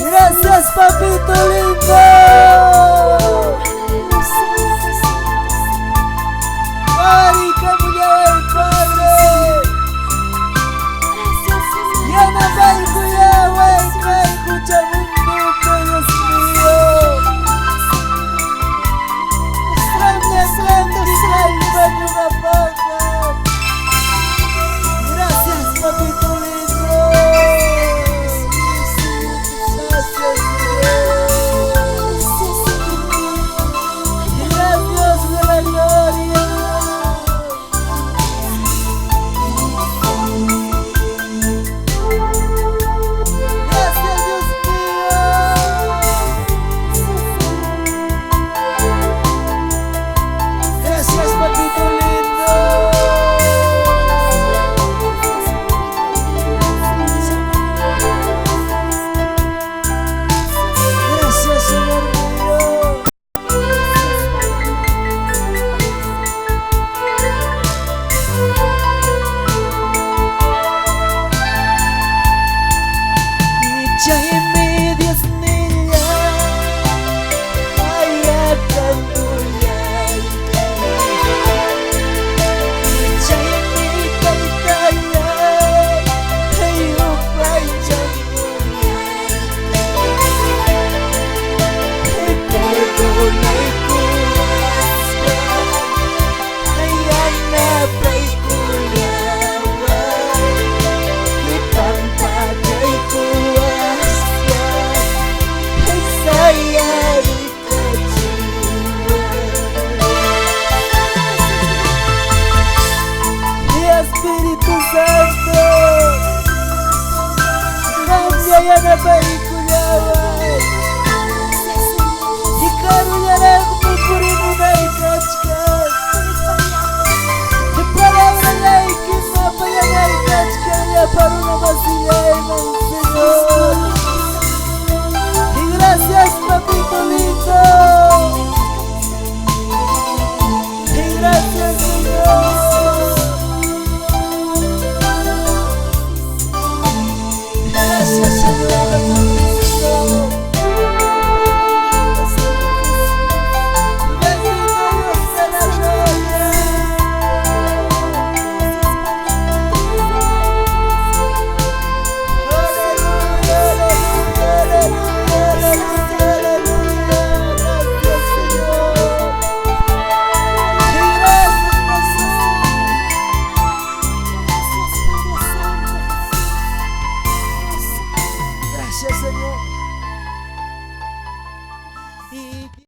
Gracias, papito lindo. Marica, mujer del Padre. Yana Baiku, ya Baiku, escucha mundo, Dios mío. Grande, grande, grande, papá. Gracias, papito lindo. Gracias, Dios de la gloria. Gracias, Dios mío. Gracias, papito lindo. Gracias, Señor mío. Dicha y mi Dios niña, vaya tantuya. Dicha y mi pantalla, ay upay changuya. Perdona y cuaspa, ay anapay kuyawa. Ipantaya y kuaspa, ay sayari kajiwa. Mi Espíritu Santo, cambia y anapay